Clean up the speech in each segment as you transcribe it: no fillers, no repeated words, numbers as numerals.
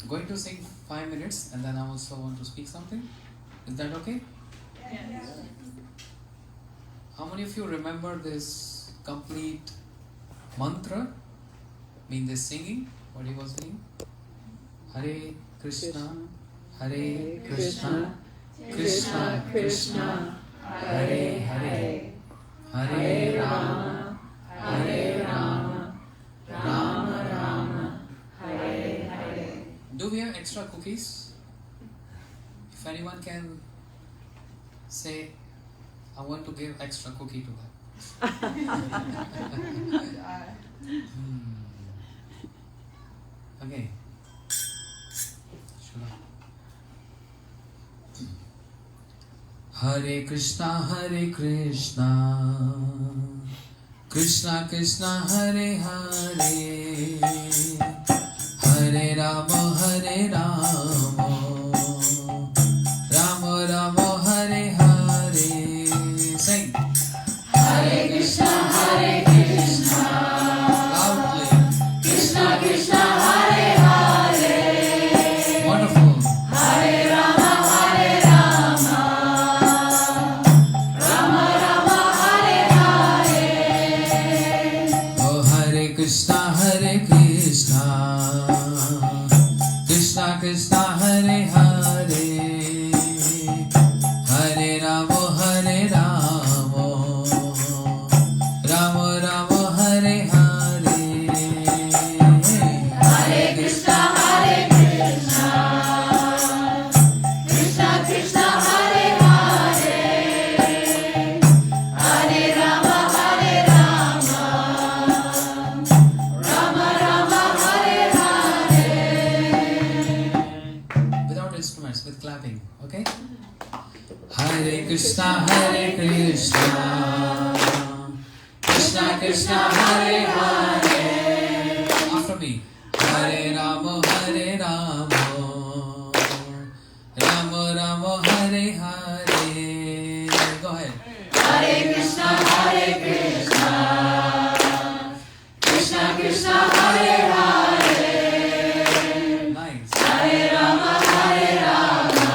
going to sing 5 minutes and then I also want to speak something. Is that okay? Yes. How many of you remember this complete mantra? Mean this singing? What he was singing? Hare Krishna, Hare Krishna, Krishna Krishna, Hare Hare, Hare Rama, Hare Rama, Rama Rama, Hare Hare. Do we have extra cookies? If anyone can say, I want to give extra cookie to them. Okay. Hare Krishna, Krishna Krishna, Hare Hare, Hare Rama, Hare Rama, Rama Rama, Hare Hare. Sing. Hare Krishna, Krishna. Loudly. Krishna Krishna, Hare Hare. Wonderful. Hare Rama, Hare Rama. Rama Rama, Hare Hare. Oh, Hare Krishna, Krishna Krishna, Hare Hare, Hare Rama, Hare Rama, Rama Rama, Hare Hare. Hare Krishna, Krishna. Krishna Krishna, Hare Hare. Hare Rama, Hare Rama. Rama Rama, Hare Hare. Without instruments, with clapping, okay? Hare Krishna, Krishna Krishna, Hare Hare. After me. Hare Rama, Hare Rama, Rama Rama, Hare Hare. Go ahead. Hare Krishna, Krishna. Krishna Krishna, Hare Hare. Nice. Hare Rama, Hare Rama.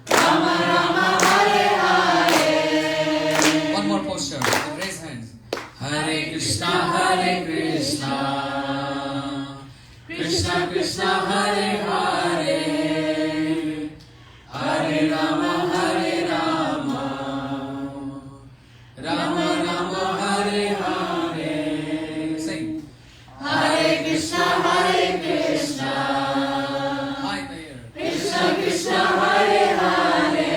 Rama Rama, Hare Hare. One more posture. Raise hands. Hare Krishna, Krishna. Krishna Krishna, Hare Hare. Hare Rama, Hare Rama. Rama Rama, Hare Hare. Sing. Hare Krishna, Krishna. High in the air. Krishna Krishna, Hare Hare.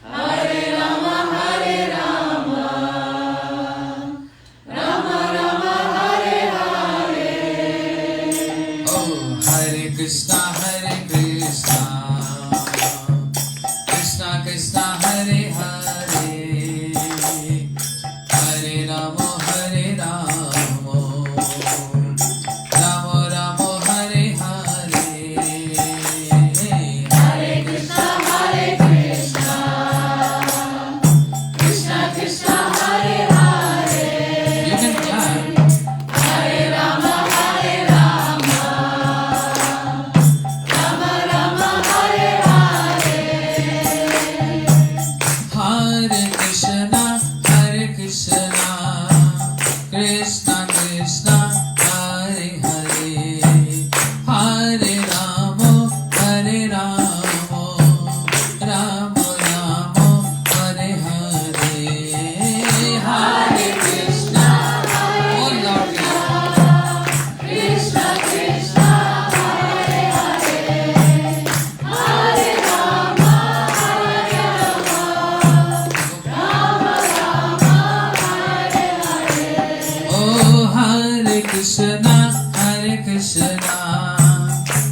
Hare Rama, Hare Rama. Rama Rama, Hare Hare. Oh, Hare Krishna, Krishna Krishna, Hare Hare. Hare Rama, Hare Rama. Rama Rama, Hare Hare. Hare Krishna, Krishna. Krishna Krishna, Hare Hare. You can clap. Hare Rama, Hare Rama. Rama Rama, Hare Hare. Hare Krishna, Krishna Krishna, Hare Hare. Hare Rama, Hare Rama, Rama Rama, Hare Hare. Hare Krishna, oh Lord, Krishna Krishna, Hare Hare. Hare Rama, Hare Rama. Rama Rama, Hare Hare. oh Hare Krishna,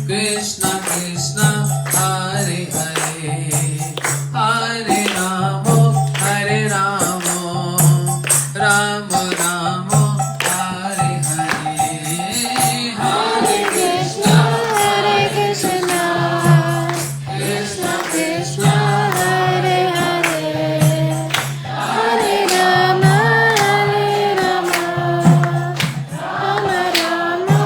Krishna Krishna, Hare Hare. Hare Rama, Hare Rama, Rama Rama, Hare Hare. Hare Krishna, Krishna Krishna, Hare Hare. Hare Rama, Hare Rama. Rama Rama,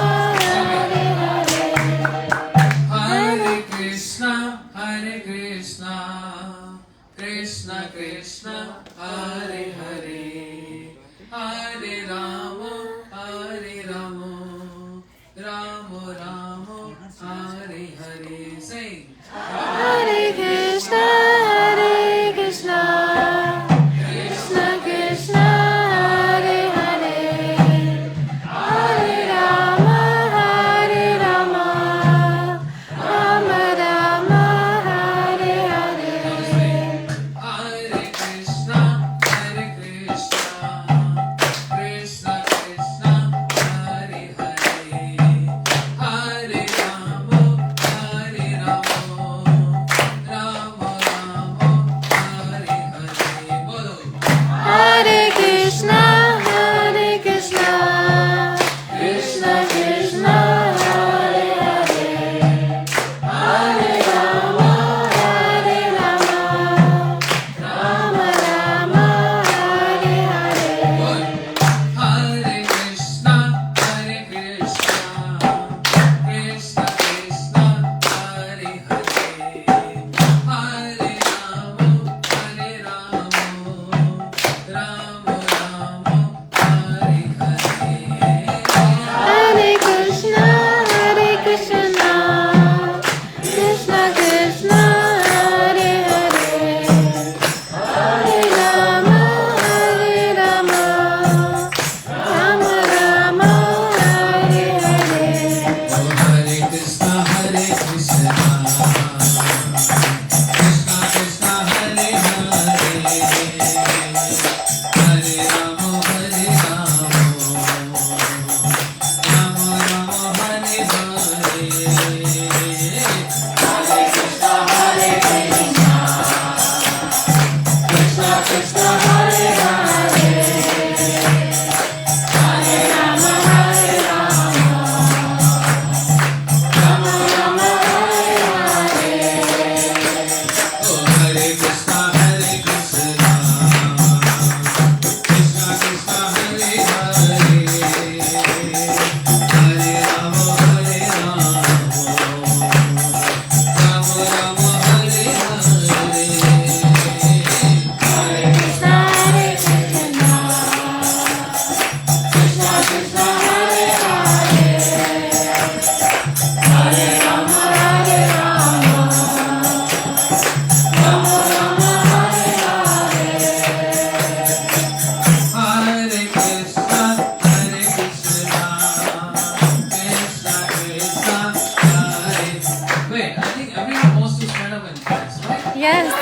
Yes.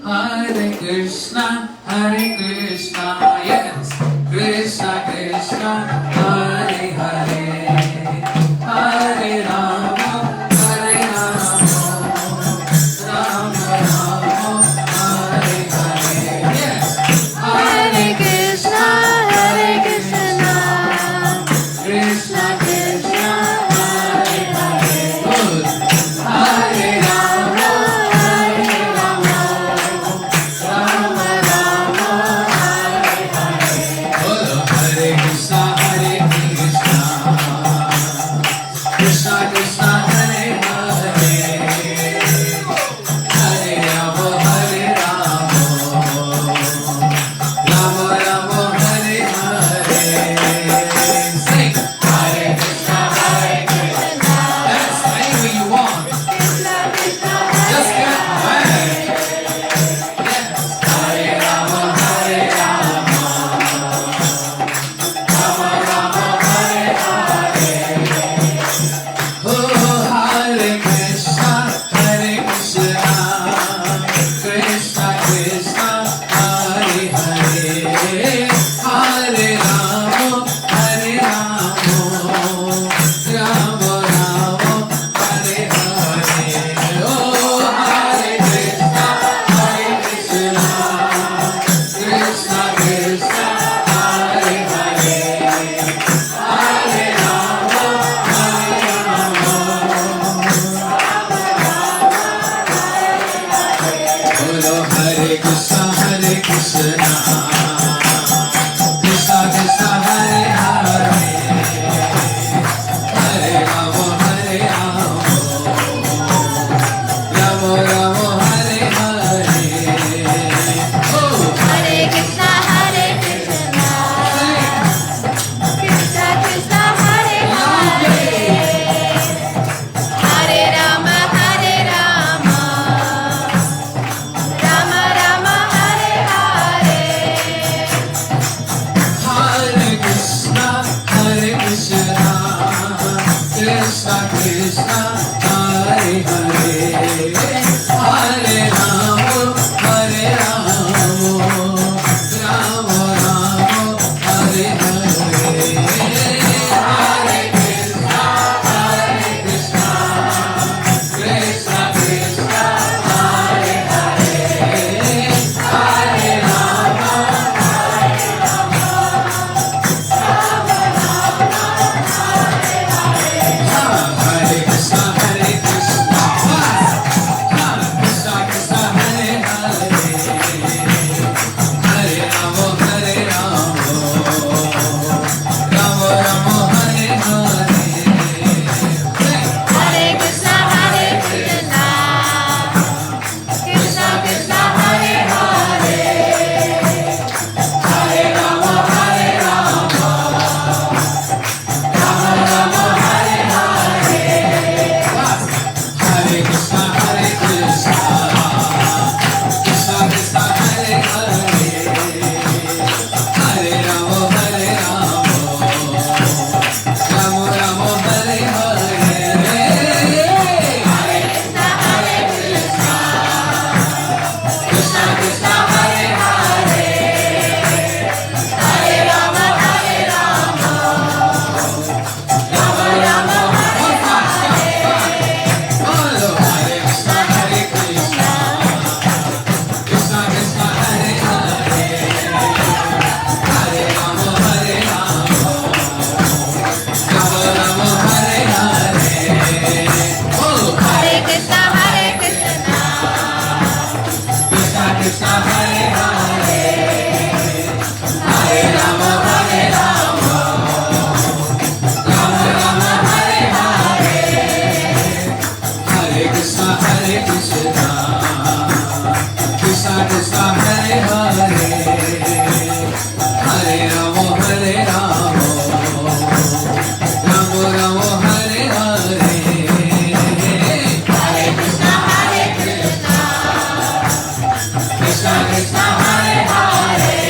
Hare Krishna, yes, Krishna Krishna, Hare Hare, Hare Rama, Hare Rama, Rama Rama, Hare Hare, yes, Hare Krishna, Hare Krishna, Krishna Krishna, Hare Hare, good, Hare Rama, Hare Rama, Rama Rama, Hare Hare, good, Hare Krishna, Krishna Krishna, Hare Hare, Hare Rama, Hare Rama, Rama Rama, Hare Hare. Sing Hare Krishna, Hare Krishna. That's any way you want. Just get back. Yes. Hare Rama, Hare Rama, Rama Rama, Hare Hare. Oh, Hare Krishna, Hare Krishna, Krishna Krishna, Hare Hare, Hare Rama, Hare Rama, Rama Rama, Hare Hare. Oh, Hare Krishna, Hare Krishna, Krishna Krishna, Hare Hare, Hare Rama, Bolo Hare Krishna, Hare Krishna, Krishna Krishna, Hare Hare, Hare Rama, Hare Rama, Rama Rama, Hare Hare. Oh, Hare Krishna, Hare Krishna, Krishna Krishna, Hare Hare, Hare Rama, Hare Rama, Rama Rama, Hare Hare. Hare Krishna, Hare Krishna, Krishna Krishna, Hare Hare, Hare Rama, Hare Rama, Rama Rama, Hare Hare. Hare Krishna, Hare Krishna, Krishna Krishna, Hare Hare, Hare Rama, Hare Krishna, Hare Krishna, Krishna Krishna, Hare Hare, Hare Rama, Hare Rama, Rama Rama, Hare Hare. Hare Krishna, Hare Krishna, Krishna Krishna, Hare Hare, Hare Rama, Hare Rama, Rama Rama, Hare Hare. Hare Krishna, Hare Krishna, Krishna Krishna, Hare Hare, Hare Rama, Hare Rama, Rama Rama, Hare Hare. Hare Krishna, Hare Krishna, Krishna, Krishna, Hare Hare, Hare Rama, Hare Rama, Rama Rama, Hare Follow Hare Krishna, Hare Krishna, Krishna Krishna, Hare Hare, Hare Rama, Hare Rama, Rama Rama, Hare Hare. Follow Hare Krishna, Hare Krishna, Krishna Krishna, Hare Hare, Hare Rama, Hare Rama, Rama Rama, Hare Hare, Hare Krishna, Hare Krishna, Krishna Krishna, Hare Hare, Hare Rama, Hare Rama, Rama Rama, Hare Hare. Hare Krishna, Hare Krishna, Krishna Krishna, Hare Hare.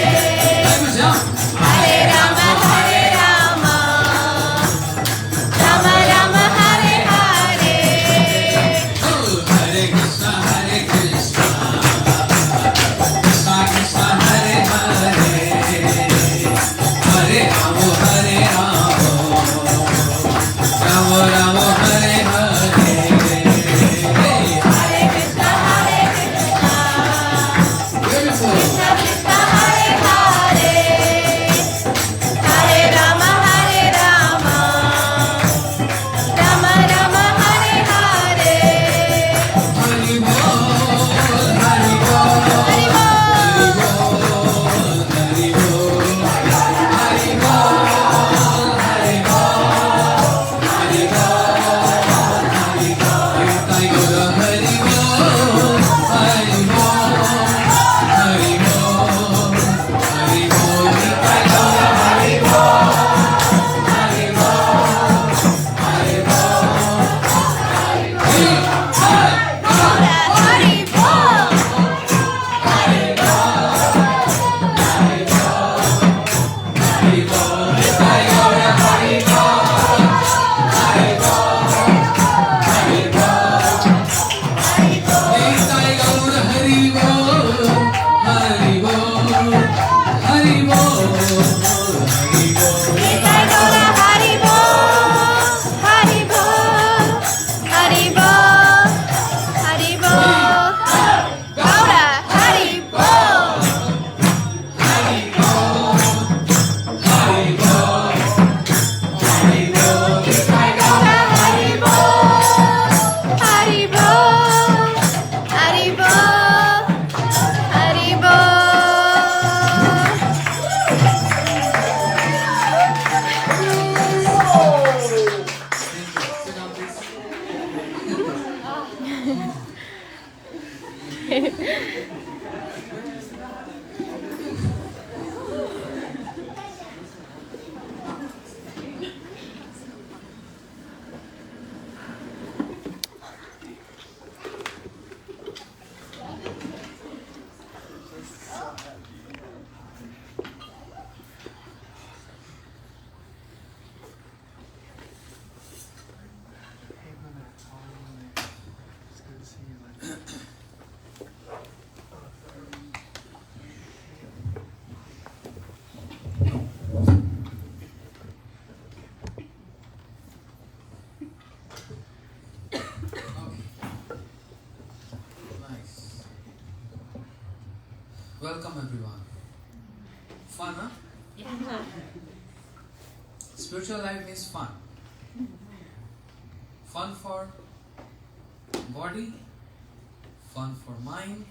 Hare Hare Rama, Hare Nice. Welcome everyone. Fun, huh? Spiritual life is fun. Fun for body, fun for mind,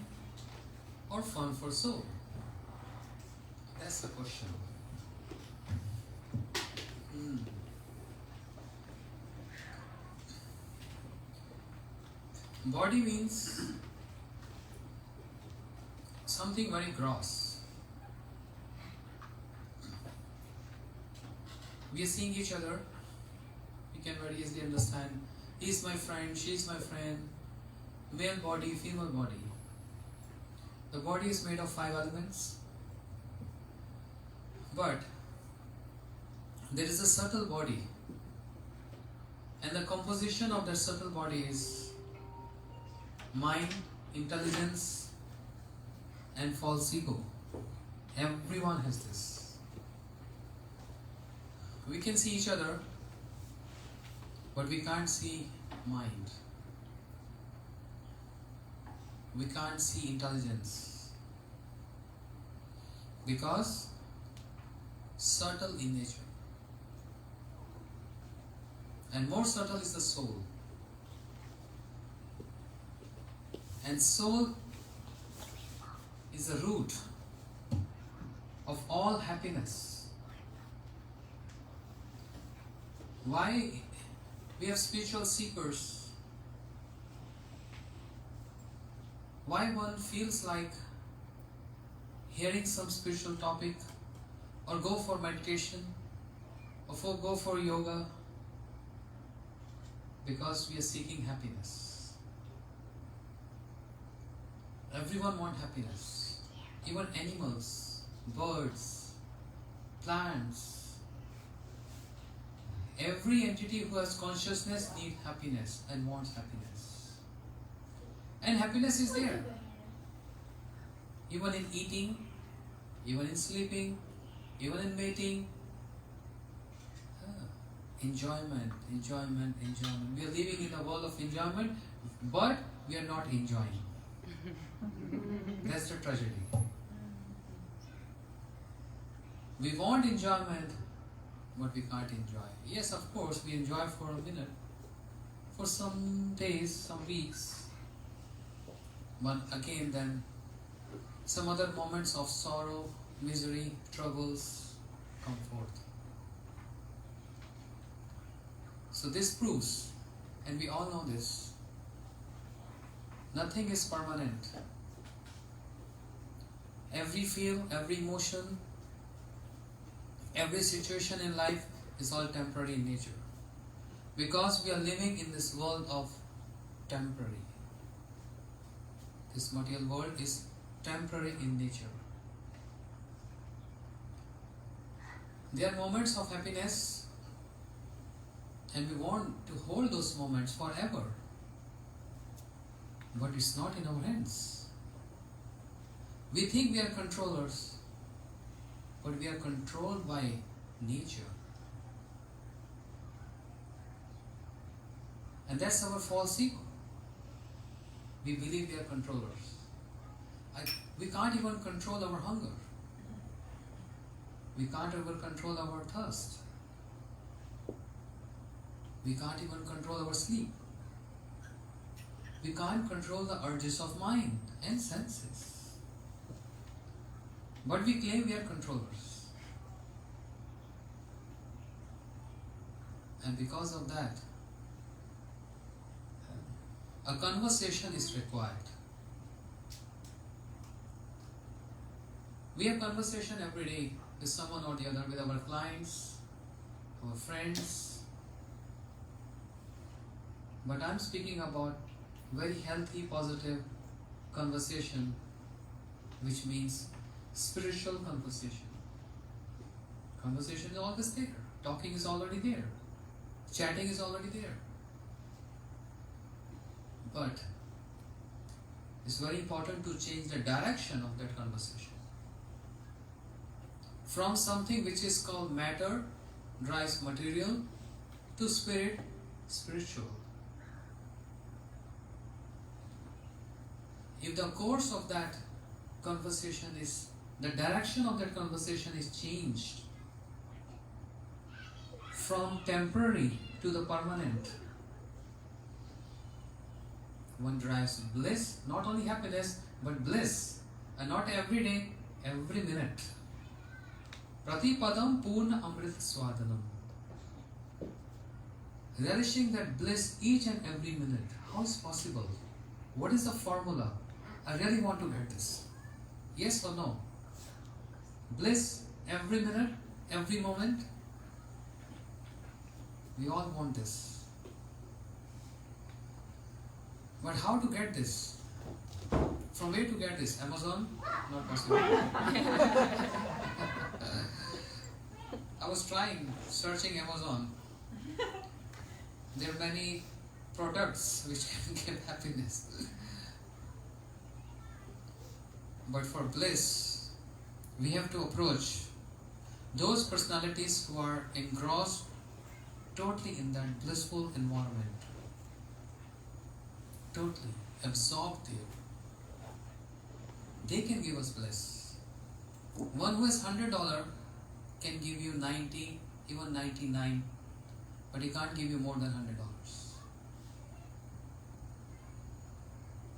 or fun for soul? That's the question. Body means something very gross. We are seeing each other. We can very easily understand. He is my friend, she is my friend. Male body, female body. The body is made of 5 elements. But there is a subtle body. And the composition of that subtle body is mind, intelligence, and false ego. Everyone has this. We can see each other, but we can't see mind. We can't see intelligence. Because subtle in nature. And more subtle is the soul. And soul is the root of all happiness. Why we have spiritual seekers? Why one feels like hearing some spiritual topic, or go for meditation, or go for yoga? Because we are seeking happiness. Everyone wants happiness. Even animals, birds, plants. Every entity who has consciousness needs happiness and wants happiness. And happiness is there. Even in eating, even in sleeping, even in mating. Enjoyment, enjoyment, enjoyment. We are living in a world of enjoyment, but we are not enjoying. That's the tragedy. We want enjoyment, but we can't enjoy. Yes, of course, we enjoy for a minute, for some days, some weeks. But again, then, some other moments of sorrow, misery, troubles come forth. So this proves, and we all know this, nothing is permanent. Every feel, every emotion, every situation in life is all temporary in nature. Because we are living in this world of temporary. This material world is temporary in nature. There are moments of happiness, and we want to hold those moments forever. But it's not in our hands. We think we are controllers, but we are controlled by nature. And that's our false ego. We believe we are controllers. We can't even control our hunger. We can't even control our thirst. We can't even control our sleep. We can't control the urges of mind and senses. But we claim we are controllers. And because of that, a conversation is required. We have conversation every day with someone or the other, with our clients, our friends. But I'm speaking about very healthy, positive conversation, which means spiritual conversation. Conversation is always there. Talking is already there. Chatting is already there. But it's very important to change the direction of that conversation. From something which is called matter, drives material, to spirit, spiritual. If the course of that conversation is, the direction of that conversation is changed from temporary to the permanent, one drives bliss, not only happiness, but bliss, and not every day, every minute. Pratipadam Purna Amrit Swadanam. Relishing that bliss each and every minute. How is possible? What is the formula? I really want to get this. Yes or no? Bliss every minute, every moment. We all want this. But how to get this? From where to get this? Amazon? Not possible. I was trying, searching Amazon. There are many products which can give happiness. But for bliss, we have to approach those personalities who are engrossed totally in that blissful environment. Totally absorbed there. They can give us bliss. One who has $100 can give you 90, even 99, but he can't give you more than $100.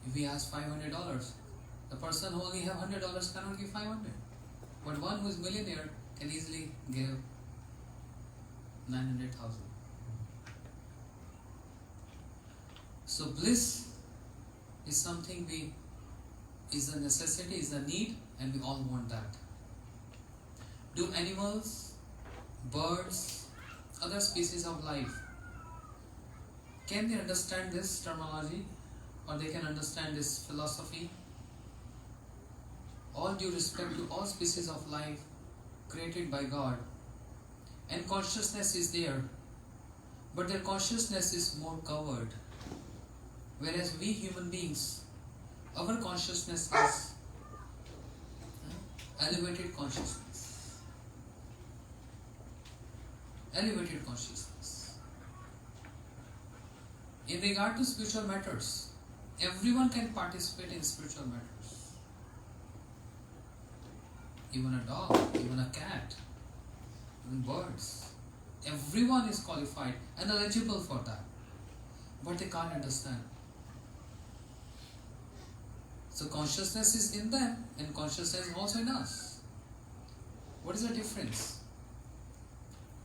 If he has $500, the person who only have $100 cannot give 500. But one who is millionaire can easily give 900,000. So bliss is something is a necessity, is a need, and we all want that. Do animals, birds, other species of life, can they understand this terminology, or they can understand this philosophy? All due respect to all species of life created by God, and consciousness is there, but their consciousness is more covered. Whereas we human beings, our consciousness is elevated consciousness. Elevated consciousness. In regard to spiritual matters, everyone can participate in spiritual matters. Even a dog, even a cat, even birds. Everyone is qualified and eligible for that. But they can't understand. So consciousness is in them and consciousness is also in us. What is the difference?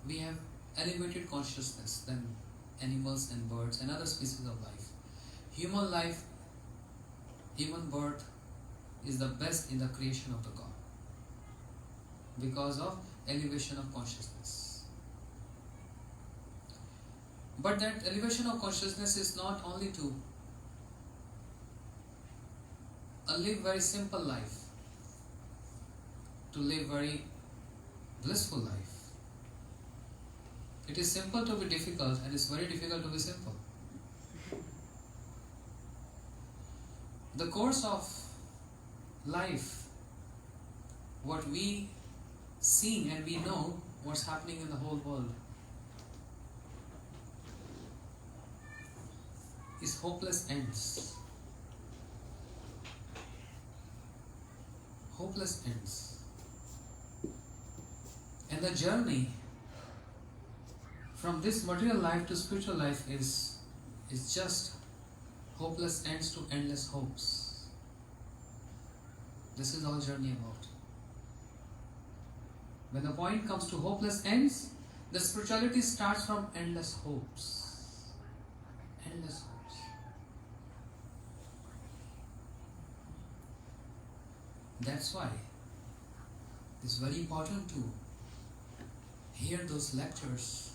We have elevated consciousness than animals and birds and other species of life. Human life, human birth is the best in the creation of the God because of elevation of consciousness. But that elevation of consciousness is not only to live very simple life, to live very blissful life. It is simple to be difficult, and it's very difficult to be simple. The course of life, what we see and we know what's happening in the whole world, is hopeless ends. Hopeless ends. And the journey from this material life to spiritual life is just hopeless ends to endless hopes. This is all journey about. When the point comes to hopeless ends, the spirituality starts from endless hopes. Endless hopes. That's why It's very important to hear those lectures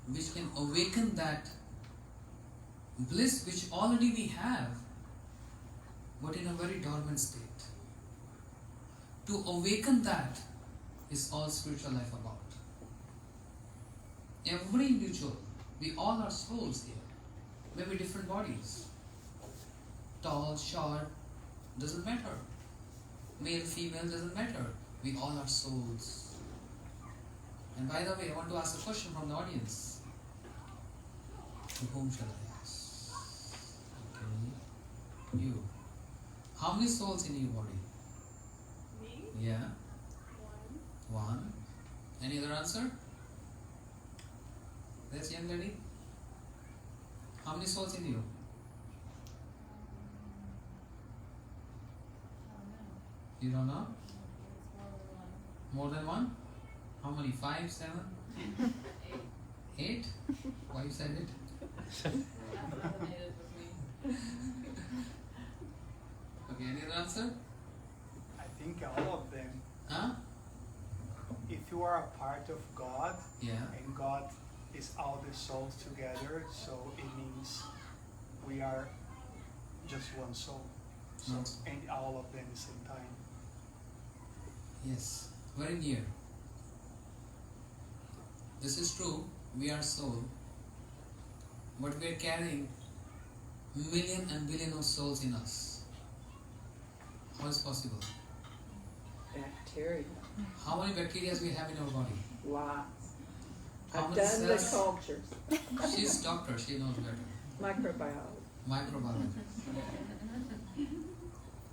which can awaken that bliss which already we have, but in a very dormant state. To awaken that is all spiritual life about. Every individual, we all are souls here. Maybe different bodies. Tall, short, doesn't matter. Male, female, doesn't matter. We all are souls. And by the way, I want to ask a question from the audience. To whom shall I ask? Okay. You. How many souls in your body? Me? Yeah. One. One. Any other answer? This young lady? How many souls in you? You don't know? More than one? How many? 5, 7? 8? Why you said it? Okay, any other answer? I think all of them. Huh? If you are a part of God, Yeah. and God is all the souls together, so it means we are just one soul. So, One. and all of them at the same time. Yes. Very near. This is true. We are soul. But we are carrying million and billion of souls in us. How is possible? Bacteria, How many bacteria we have in our body? lots. How I've many done the cells? cultures, She's doctor. She knows better. microbiology. Microbiology.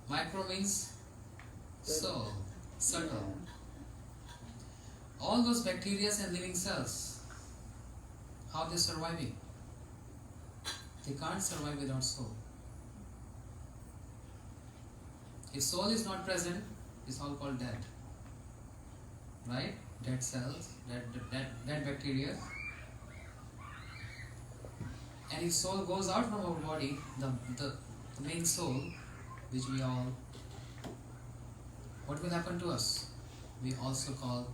Micro means soul, subtle. All those bacteria and living cells, how they surviving? They can't survive without soul. If soul is not present, it's all called dead. Right? Dead cells, dead bacteria. And if soul goes out from our body, the main soul, which we all, what will happen to us? We also call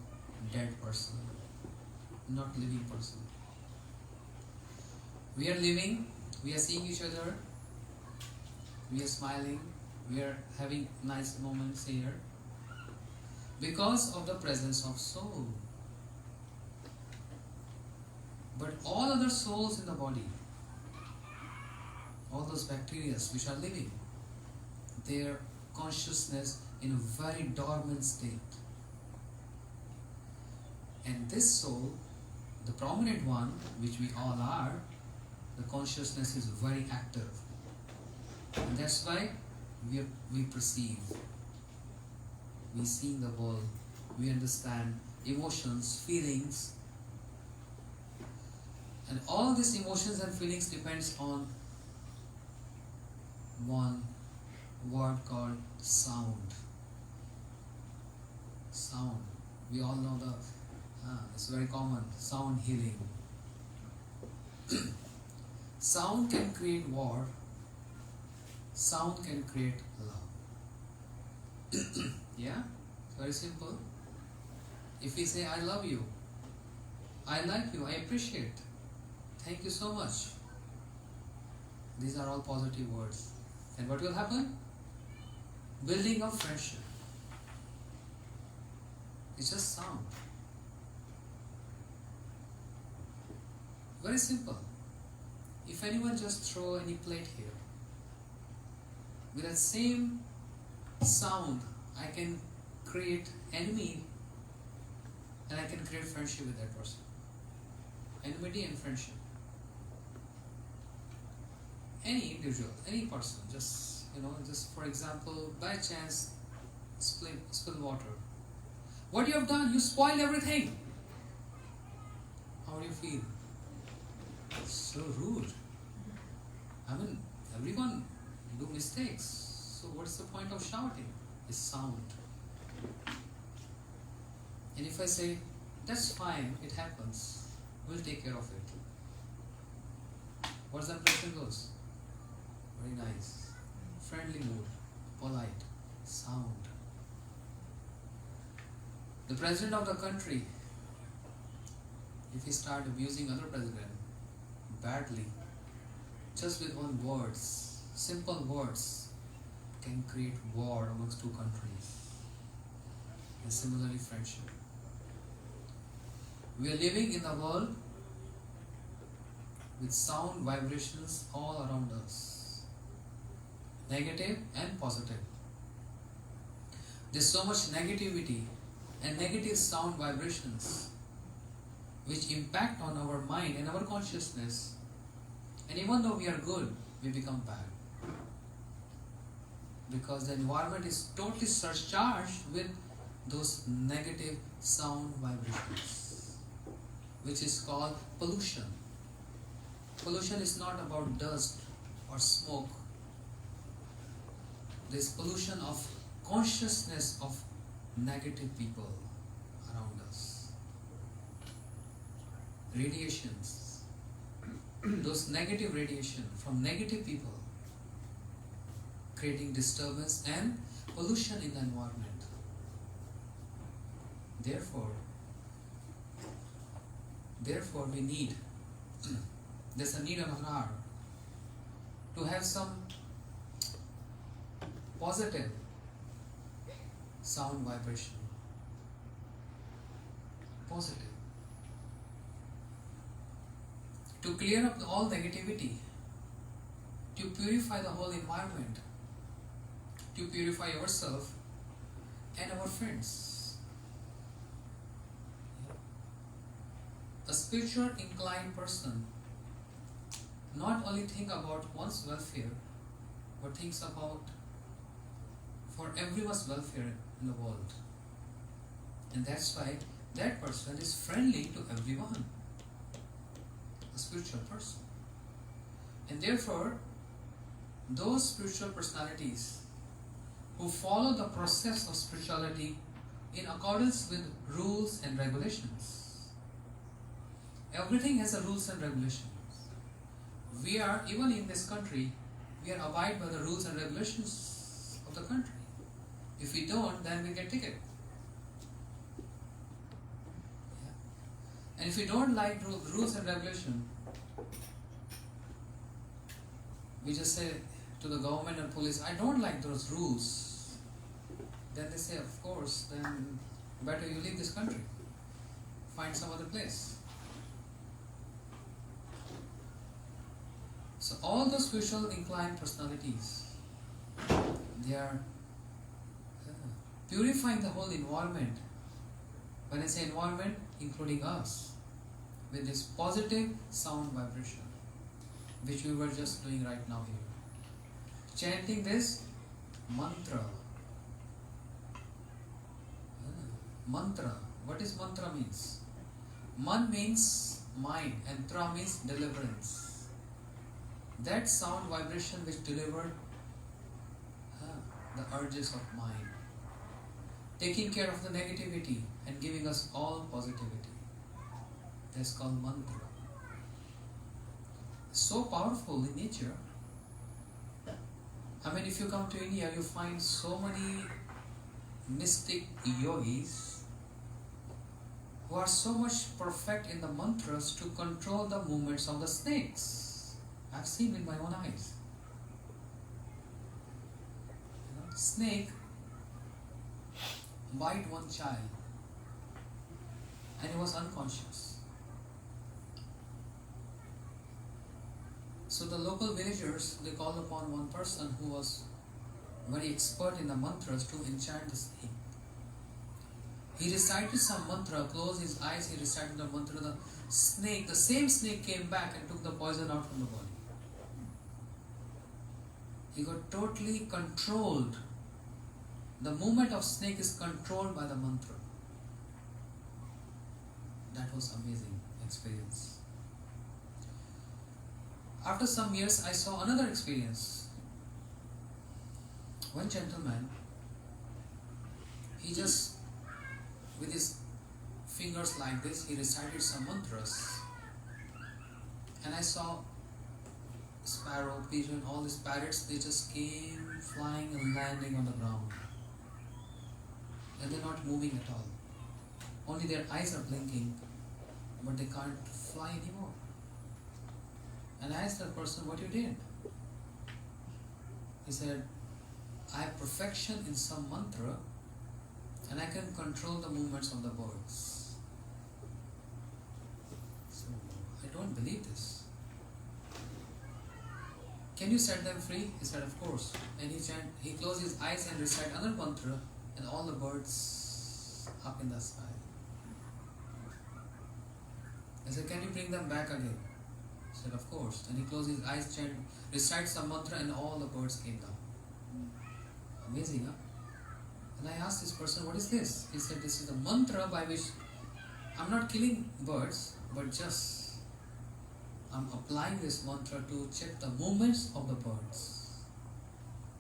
dead person, not living person. We are living, we are seeing each other, we are smiling, we are having nice moments here because of the presence of soul. But all other souls in the body, all those bacteria which are living, their consciousness in a very dormant state. And this soul, the prominent one, which we all are, the consciousness is very active. And that's why we perceive, we see the world, we understand emotions, feelings. And all these emotions and feelings depends on one word called sound. Sound. We all know it's very common, sound healing. Sound can create war. Sound can create love. Yeah? Very simple. If we say, I love you, I like you, I appreciate, thank you so much. These are all positive words. And what will happen? Building of friendship. It's just sound. Very simple. If anyone just throw any plate here, with that same sound, I can create enemy and I can create friendship with that person. Enmity and friendship. Any individual, any person, just for example, by chance, spill water. What you have done? You spoiled everything. How do you feel? So rude. I mean, everyone do mistakes. So what's the point of shouting? It's sound. And if I say, that's fine, it happens, we'll take care of it. What's the impression goes? Very nice. Friendly mood, polite, sound. The president of the country, if he start abusing other president badly, just with one words, simple words, can create war amongst two countries. And similarly, friendship. We are living in a world with sound vibrations all around us, negative and positive. There's so much negativity and negative sound vibrations which impact on our mind and our consciousness, and even though we are good, we become bad because the environment is totally surcharged with those negative sound vibrations, which is called pollution. Pollution is not about dust or smoke. This pollution of consciousness of negative people around us. Radiations. Those negative radiation from negative people creating disturbance and pollution in the environment. Therefore we need, there's a need on our heart to have some positive sound vibration. Positive. To clear up all negativity, to purify the whole environment, to purify yourself and our friends. A spiritual inclined person not only think about one's welfare, but thinks about for everyone's welfare in the world. And that's why that person is friendly to everyone. A spiritual person. And therefore, those spiritual personalities who follow the process of spirituality in accordance with rules and regulations. Everything has a rules and regulations. We are, even in this country, we are abide by the rules and regulations of the country. If we don't, then we get ticket. Yeah. And if we don't like rules and regulation, we just say to the government and police, I don't like those rules. Then they say, of course, then better you leave this country. Find some other place. So all those spiritual inclined personalities, they are purifying the whole environment. When I say environment, including us, with this positive sound vibration, which we were just doing right now here. Chanting this mantra. Mantra. What is mantra means? Man means mind and tra means deliverance. That sound vibration which delivered the urges of mind, taking care of the negativity and giving us all positivity. That's called mantra. So powerful in nature. I mean, if you come to India, you find so many mystic yogis who are so much perfect in the mantras to control the movements of the snakes. I've seen with my own eyes. Snake bite one child and he was unconscious. So the local villagers, they called upon one person who was very expert in the mantras to enchant the snake. He recited some mantra, closed his eyes, he recited the mantra, the snake, the same snake came back and took the poison out from the body. He got totally controlled. The movement of snake is controlled by the mantra. That was amazing experience. After some years, I saw another experience. One gentleman, he just, with his fingers like this, he recited some mantras. And I saw sparrow, pigeon, all these parrots, they just came flying and landing on the ground. And they're not moving at all. Only their eyes are blinking, but they can't fly anymore. And I asked that person, what you did? He said, I have perfection in some mantra and I can control the movements of the birds. So, I don't believe this. Can you set them free? He said, of course. And he closed his eyes and recited another mantra and all the birds up in the sky. I said, can you bring them back again? He said, of course. And he closed his eyes, recited some mantra and all the birds came down. Amazing, huh? And I asked this person, what is this? He said, this is the mantra by which I'm not killing birds, but just I'm applying this mantra to check the movements of the birds.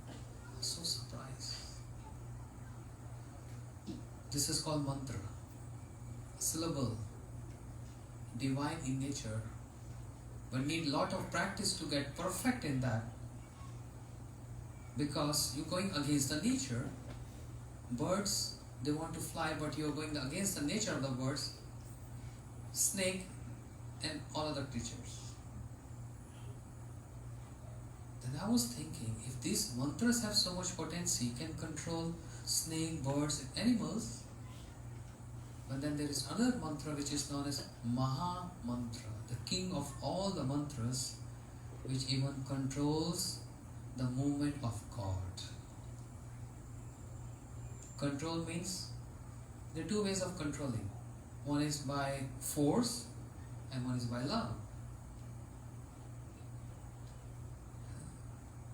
I was so surprised. This is called mantra. Syllable. Divine in nature. But need lot of practice to get perfect in that. Because you're going against the nature. Birds, they want to fly, but you're going against the nature of the birds. Snake and all other creatures. Then I was thinking, if these mantras have so much potency, can control snake, birds, and animals, but then there is another mantra which is known as Maha Mantra, the king of all the mantras, which even controls the movement of God. Control means there are two ways of controlling. One is by force and one is by love.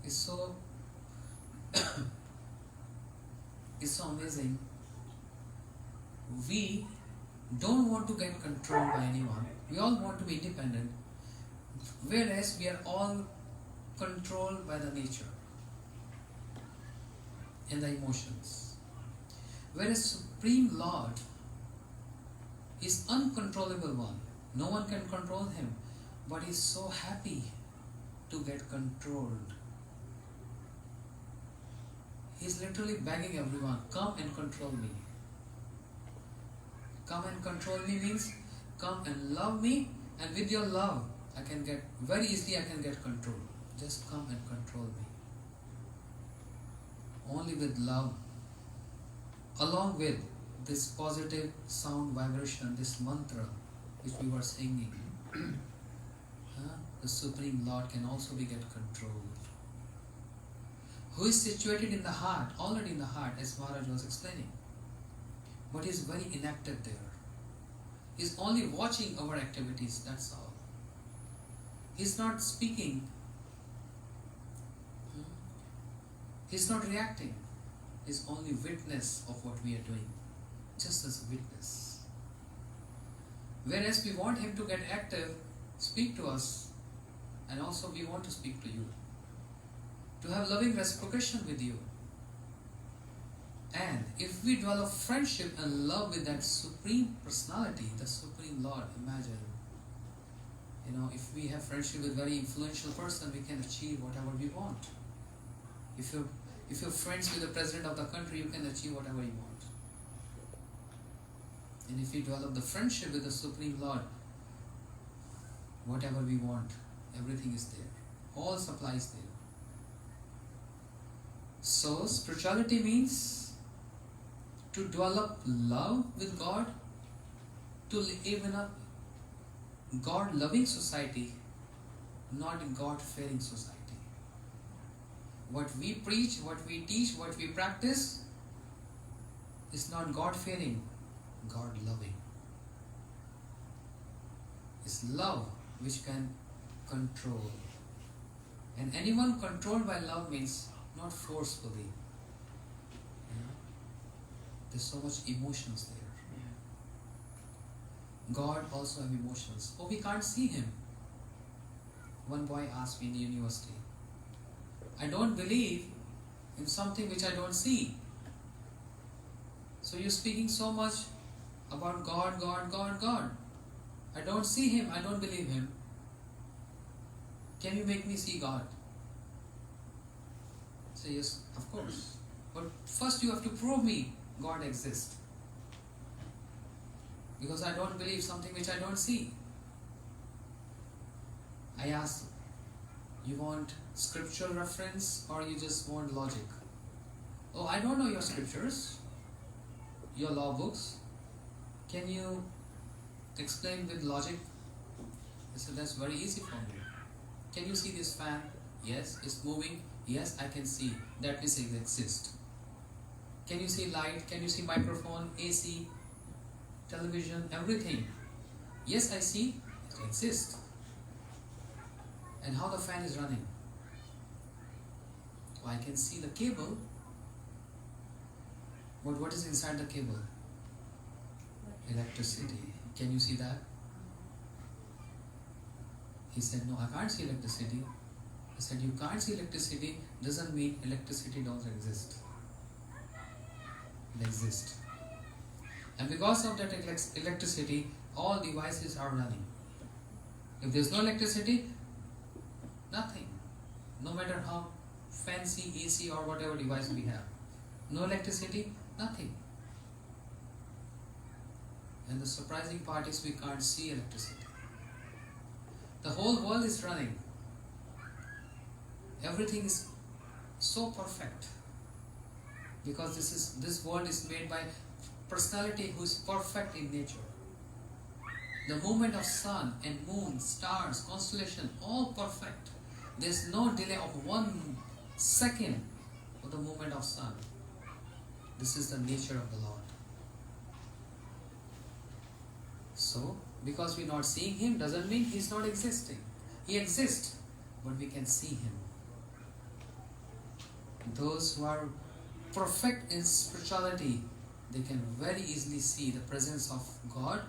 It's so amazing. We don't want to get controlled by anyone. We all want to be independent. Whereas we are all controlled by the nature and the emotions. Whereas Supreme Lord is uncontrollable one. No one can control him. But he is so happy to get controlled. He is literally begging everyone, come and control me. Come and control me means come and love me, and with your love I can get, very easily I can get control. Just come and control me. Only with love, along with this positive sound vibration, this mantra which we were singing, the Supreme Lord can also be get controlled. Who is situated in the heart, already in the heart, as Maharaj was explaining. But he is very inactive there. He is only watching our activities, that's all. He is not speaking. He is not reacting. He is only witness of what we are doing. Just as a witness. Whereas we want him to get active, speak to us, and also we want to speak to you. To have loving reciprocation with you. And if we develop friendship and love with that Supreme Personality, the Supreme Lord, imagine, if we have friendship with a very influential person, we can achieve whatever we want. If you're friends with the President of the country, you can achieve whatever you want. And if we develop the friendship with the Supreme Lord, whatever we want, everything is there. All supply is there. So, spirituality means to develop love with God, to live in a God-loving society, not a God-fearing society. What we preach, what we teach, what we practice is not God-fearing, God-loving. It's love which can control. And anyone controlled by love means not forcefully. There's so much emotions there. God also has emotions. Oh, we can't see him. One boy asked me in the university, I don't believe in something which I don't see. So you're speaking so much about God, God, God, God. I don't see him, I don't believe him. Can you make me see God? I say, yes, of course. But first you have to prove me God exists. Because I don't believe something which I don't see. I ask, you want scriptural reference or you just want logic? Oh, I don't know your scriptures, your law books. Can you explain with logic? I said, that's very easy for me. Can you see this fan? Yes. It's moving? Yes, I can see. That means it exists. Can you see light? Can you see microphone, AC, television, everything? Yes, I see. It exists. And how the fan is running? Oh, I can see the cable. But what is inside the cable? Electricity. Can you see that? He said, no, I can't see electricity. I said, you can't see electricity doesn't mean electricity doesn't exist. It exists. And because of that electricity, all devices are running. If there's no electricity, nothing. No matter how fancy AC or whatever device we have. No electricity, nothing. And the surprising part is we can't see electricity. The whole world is running. Everything is so perfect. Because this world is made by personality who is perfect in nature. The movement of sun and moon, stars, constellation, all perfect. There's no delay of 1 second for the movement of sun. This is the nature of the Lord. So, because we're not seeing Him doesn't mean He's not existing. He exists, but we can see Him. Those who are perfect in spirituality, they can very easily see the presence of God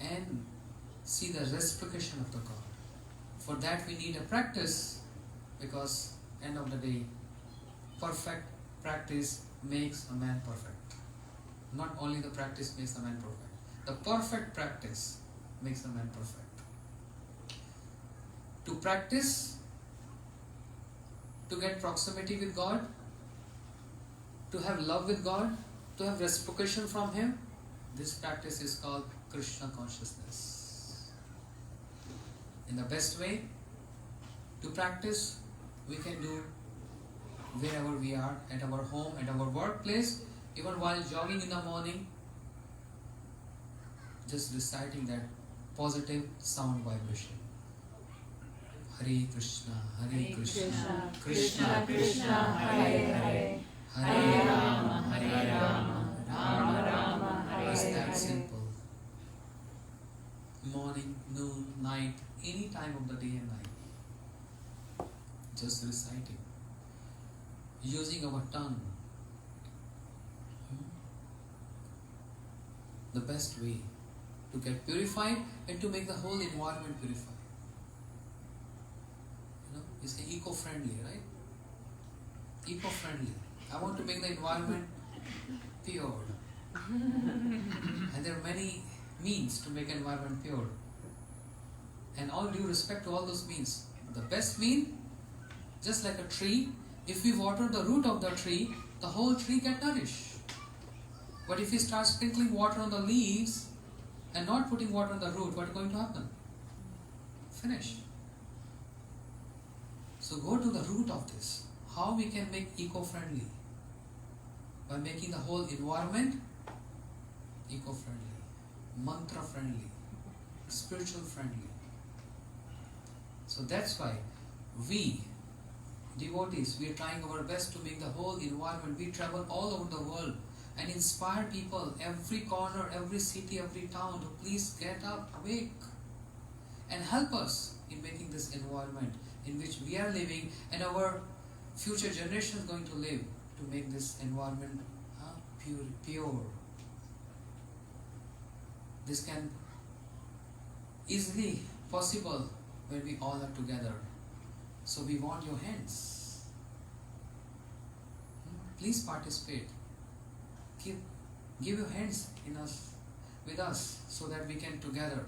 and see the reciprocation of the God. For that we need a practice, because end of the day, perfect practice makes a man perfect. Not only the practice makes a man perfect. The perfect practice makes a man perfect. To practice, to get proximity with God, to have love with God, to have reciprocation from Him, this practice is called Krishna consciousness. In the best way to practice, we can do wherever we are, at our home, at our workplace, even while jogging in the morning, just reciting that positive sound vibration. Hare Krishna, Hare Krishna, Krishna Krishna, Hare Hare, Hare Rama, Hare Rama, Rama Rama, Hare Hare. It's that simple. Morning, noon, night, any time of the day and night. Just reciting. Using our tongue. The best way to get purified and to make the whole environment purified. It's eco-friendly, right? Eco-friendly. I want to make the environment pure. And there are many means to make environment pure. And all due respect to all those means. The best mean, just like a tree, if we water the root of the tree, the whole tree get nourished. But if we start sprinkling water on the leaves and not putting water on the root, what is going to happen? Finish. So go to the root of this. How we can make eco-friendly? By making the whole environment eco-friendly, mantra-friendly, spiritual-friendly. So that's why we, devotees, we are trying our best to make the whole environment. We travel all over the world and inspire people, every corner, every city, every town, to please get up, awake, and help us in making this environment in which we are living and our future generation is going to live, to make this environment pure. This can easily possible when we all are together. So we want your hands. Please participate. Give your hands in us, with us, so that we can together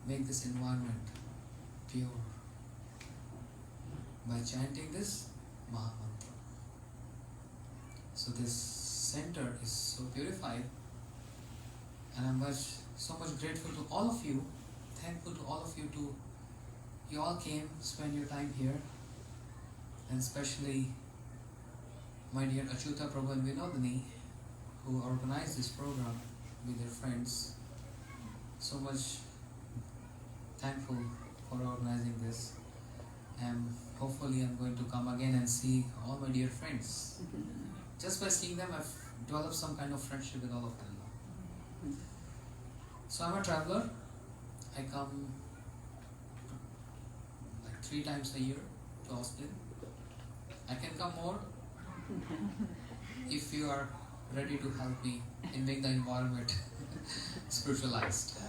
make this environment pure by chanting this Maha Mantra. So this center is so purified, And I'm so much grateful to all of you, thankful to all of you you all came, spend your time here, and especially my dear Achyuta Prabhu and Vinodini, who organized this program with their friends. So much thankful for organizing this, and hopefully I'm going to come again and see all my dear friends. Just by seeing them, I've developed some kind of friendship with all of them now. So I'm a traveler. I come like 3 times a year to Austin. I can come more if you are ready to help me in making the environment spiritualized.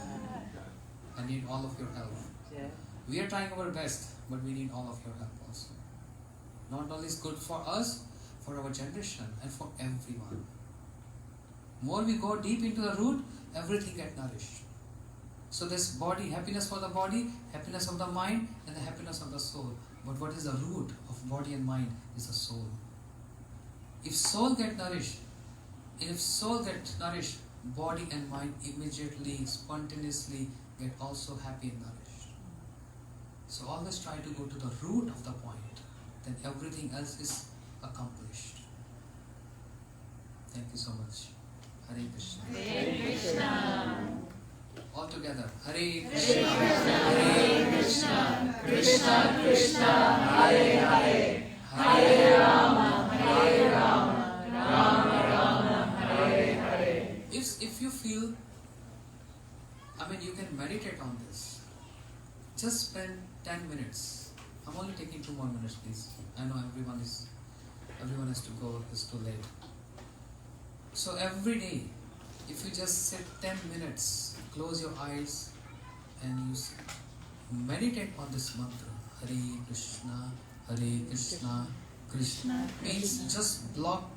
I need all of your help. Yeah. We are trying our best, but we need all of your help also. Not only is good for us, for our generation and for everyone. More we go deep into the root, everything gets nourished. So this body, happiness for the body, happiness of the mind, and the happiness of the soul. But what is the root of body and mind is the soul. If soul get nourished, body and mind immediately, spontaneously get also happy and nourished. So always try to go to the root of the point, then everything else is accomplished. Thank you so much. Hare Krishna. Hare Krishna. All together. Hare Krishna. Hare Krishna. Krishna Krishna. Hare Hare. Hare Rama. Hare Rama. Rama Rama. Hare Hare. If you feel, you can meditate on this. Just spend 10 minutes. I'm only taking 2 more minutes, please. I know everyone has to go. It's too late. So every day, if you just sit 10 minutes, close your eyes, and you meditate on this mantra, Hare Krishna, Hare Krishna, Krishna, means just block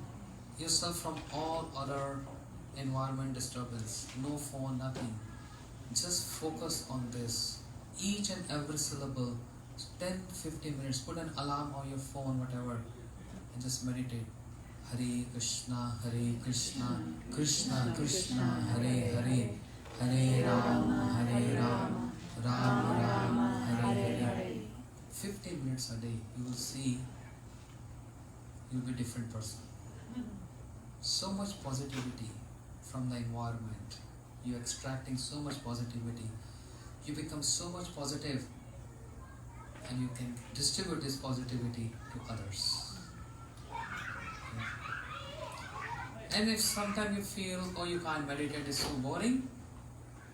yourself from all other environment disturbance, no phone, nothing. Just focus on this. Each and every syllable, 10-15 minutes, put an alarm on your phone, whatever, and just meditate. Hare Krishna, Krishna Krishna, Hare Hare, Hare Rama, Rama Rama, Hare Hare. 15 minutes a day, you will see you'll be a different person. So much positivity from the environment. You're extracting so much positivity. You become so much positive, and you can distribute this positivity to others. And if sometimes you feel, you can't meditate, it's so boring,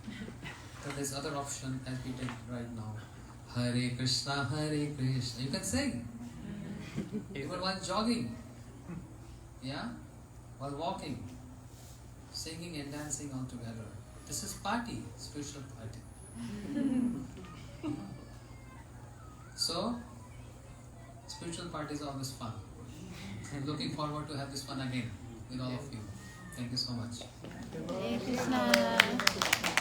then there's other option as we did right now. Hare Krishna, Hare Krishna. You can sing. Even while jogging. Yeah? While walking. Singing and dancing all together. This is party, spiritual party. So, spiritual party is always fun. I'm looking forward to have this fun again with all of you. Thank you so much. Hare Krishna.